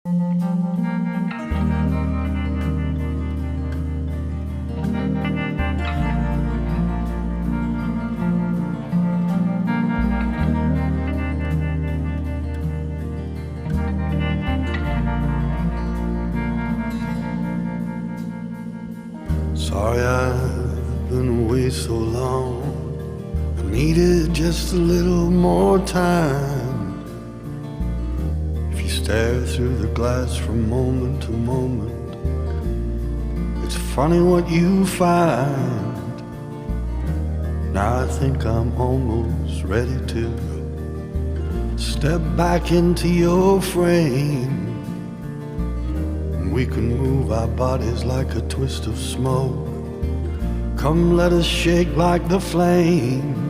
Sorry I've been away so long. I needed just a little more time. If you stare through the glass from moment to moment, it's funny what you find. Now I think I'm almost ready to step back into your frame. We can move our bodies like a twist of smoke. Come let us shake like the flame.